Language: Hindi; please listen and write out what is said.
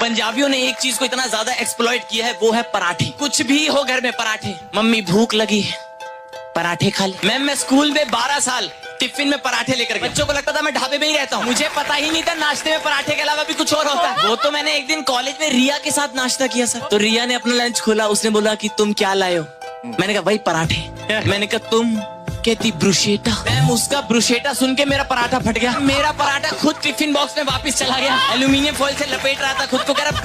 पंजाबियों ने एक चीज को इतना ज्यादा एक्सप्लॉइट किया है, वो है पराठे। कुछ भी हो घर में पराठे। मम्मी भूख लगी है, पराठे खा ले। मैम मैं स्कूल में 12 साल टिफिन में पराठे लेकर गया। बच्चों को लगता था मैं ढाबे में ही रहता हूँ। मुझे पता ही नहीं था नाश्ते में पराठे के अलावा भी कुछ और होता है। वो तो मैंने एक दिन कॉलेज में रिया के साथ नाश्ता किया सर। तो रिया ने अपना लंच खोला, उसने बोला कि तुम क्या लाए हो? मैंने कहा भाई पराठे। मैंने कहा तुम? कहती ब्रुशेटा। मैम उसका ब्रुशेटा सुन के मेरा पराठा फट गया। मेरा पराठा खुद टिफिन बॉक्स में वापस चला गया। एल्यूमिनियम फॉइल से लपेट रहा था खुद को, कह रहा